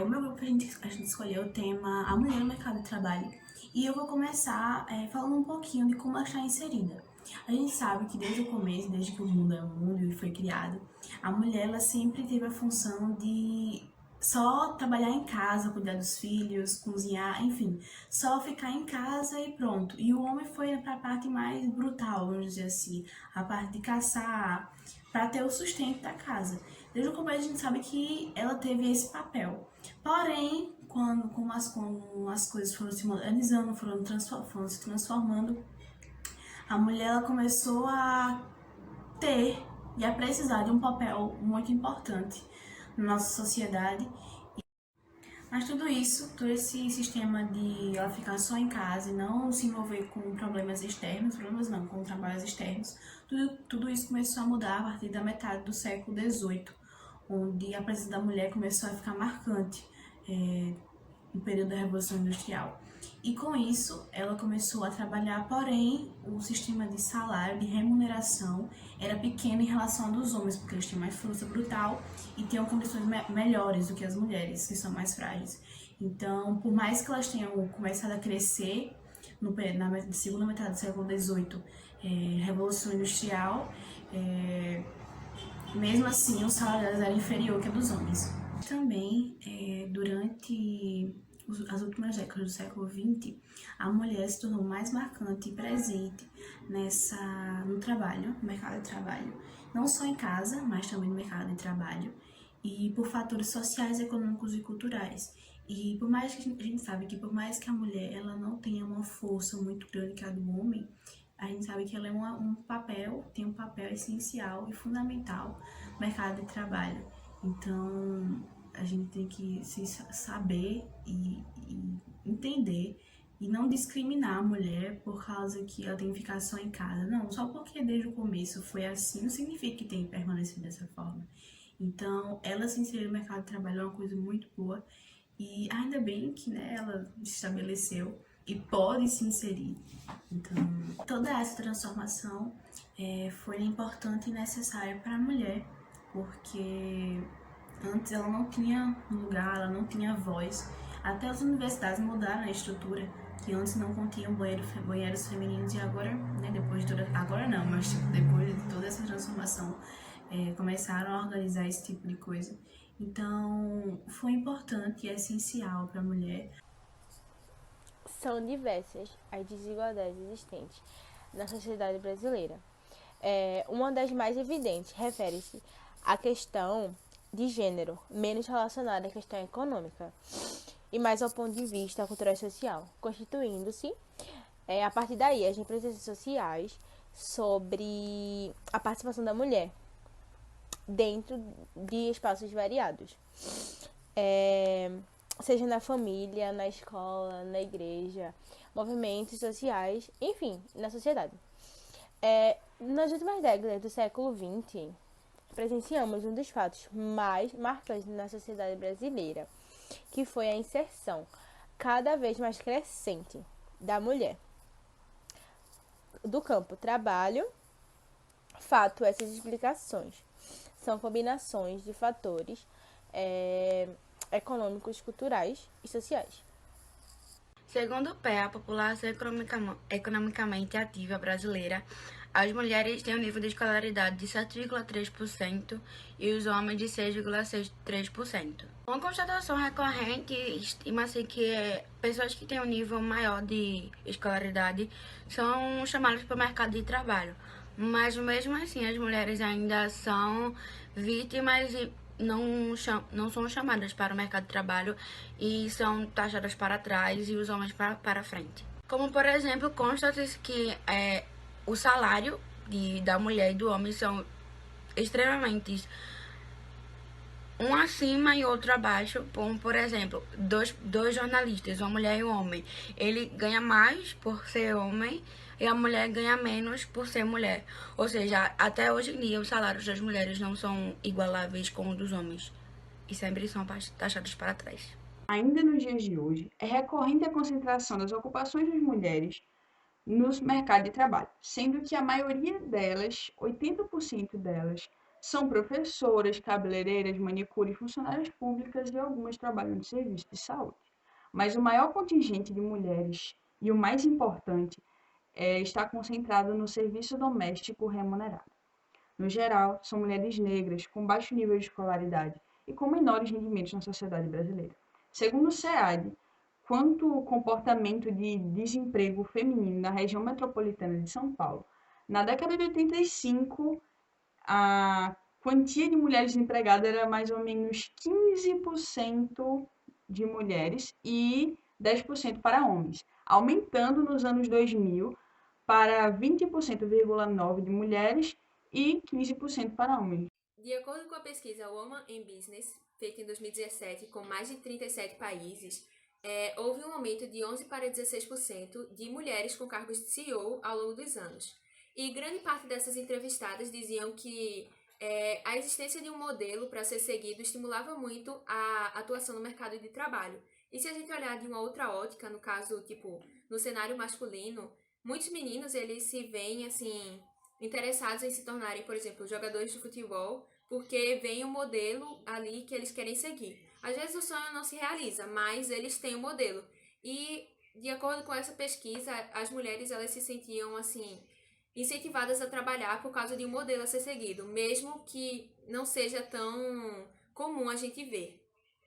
O meu grupo a gente escolheu o tema A Mulher no Mercado de Trabalho e eu vou começar falando um pouquinho de como ela está inserida. A gente sabe que desde o começo, desde que o mundo é o mundo e foi criado, a mulher ela sempre teve a função de só trabalhar em casa, cuidar dos filhos, cozinhar, enfim, só ficar em casa e pronto. E o homem foi para a parte mais brutal, vamos dizer assim, a parte de caçar, para ter o sustento da casa. Desde o começo a gente sabe que ela teve esse papel. Porém, como as coisas foram se modernizando, foram se transformando, a mulher ela começou a ter e a precisar de um papel muito importante na nossa sociedade. Mas tudo isso, todo esse sistema de ela ficar só em casa e não se envolver com problemas não, com trabalhos externos, tudo isso começou a mudar a partir da metade do século XVIII, onde a presença da mulher começou a ficar marcante no período da Revolução Industrial. E com isso, ela começou a trabalhar, porém, o sistema de salário, de remuneração, era pequeno em relação ao dos homens, porque eles tinham mais força brutal e tinham condições melhores do que as mulheres, que são mais frágeis. Então, por mais que elas tenham começado a crescer na segunda metade do século XVIII, Revolução Industrial, mesmo assim, o salário delas era inferior que o dos homens. Também, durante as últimas décadas do século XX, a mulher se tornou mais marcante e presente no trabalho, no mercado de trabalho, não só em casa, mas também no mercado de trabalho, e por fatores sociais, econômicos e culturais. E por mais que a gente sabe que por mais que a mulher ela não tenha uma força muito grande que a do homem, a gente sabe que ela é tem um papel essencial e fundamental no mercado de trabalho. Então, a gente tem que se saber e entender e não discriminar a mulher por causa que ela tem que ficar só em casa. Não, só porque desde o começo foi assim, não significa que tem que permanecer dessa forma. Então, ela se inserir no mercado de trabalho é uma coisa muito boa e ainda bem que ela se estabeleceu e pode se inserir. Então, toda essa transformação foi importante e necessária para a mulher, porque antes ela não tinha lugar, ela não tinha voz. Até as universidades mudaram a estrutura, que antes não continham banheiros femininos e agora, depois de toda, agora não, mas depois de toda essa transformação, começaram a organizar esse tipo de coisa. Então, foi importante e essencial para a mulher. São diversas as desigualdades existentes na sociedade brasileira. Uma das mais evidentes refere-se à questão de gênero, menos relacionada à questão econômica, e mais ao ponto de vista cultural e social, constituindo-se, a partir daí, as representações sociais sobre a participação da mulher dentro de espaços variados. Seja na família, na escola, na igreja, movimentos sociais, enfim, na sociedade. Nas últimas décadas do século XX, presenciamos um dos fatos mais marcantes na sociedade brasileira, que foi a inserção cada vez mais crescente da mulher do campo trabalho. Fato, essas explicações são combinações de fatores econômicos, culturais e sociais. Segundo o PEA, a população economicamente ativa brasileira, as mulheres têm um nível de escolaridade de 7,3% e os homens de 6,3%. Uma constatação recorrente estima-se que pessoas que têm um nível maior de escolaridade são chamadas para o mercado de trabalho, mas mesmo assim as mulheres ainda são vítimas e não são chamadas para o mercado de trabalho e são taxadas para trás e os homens para frente. Como, por exemplo, consta-se que o salário da mulher e do homem são extremamente um acima e outro abaixo. Por exemplo, dois jornalistas, uma mulher e um homem. Ele ganha mais por ser homem e a mulher ganha menos por ser mulher. Ou seja, até hoje em dia os salários das mulheres não são igualáveis com os dos homens e sempre são taxados para trás. Ainda nos dias de hoje, é recorrente a concentração das ocupações das mulheres no mercado de trabalho, sendo que a maioria delas, 80% delas, São professoras, cabeleireiras, manicures, funcionárias públicas e algumas trabalham no serviço de saúde. Mas o maior contingente de mulheres e o mais importante está concentrado no serviço doméstico remunerado. No geral, são mulheres negras, com baixo nível de escolaridade e com menores rendimentos na sociedade brasileira. Segundo o SEAD, quanto ao comportamento de desemprego feminino na região metropolitana de São Paulo, na década de 85, a quantia de mulheres desempregadas era mais ou menos 15% de mulheres e 10% para homens, aumentando nos anos 2000 para 20,9% de mulheres e 15% para homens. De acordo com a pesquisa Women in Business, feita em 2017 com mais de 37 países, houve um aumento de 11 para 16% de mulheres com cargos de CEO ao longo dos anos. E grande parte dessas entrevistadas diziam que a existência de um modelo para ser seguido estimulava muito a atuação no mercado de trabalho. E se a gente olhar de uma outra ótica, no caso, tipo, no cenário masculino, muitos meninos, eles se veem, assim, interessados em se tornarem, por exemplo, jogadores de futebol, porque vem um modelo ali que eles querem seguir. Às vezes o sonho não se realiza, mas eles têm um modelo. E, de acordo com essa pesquisa, as mulheres, elas se sentiam, assim, incentivadas a trabalhar por causa de um modelo a ser seguido, mesmo que não seja tão comum a gente ver.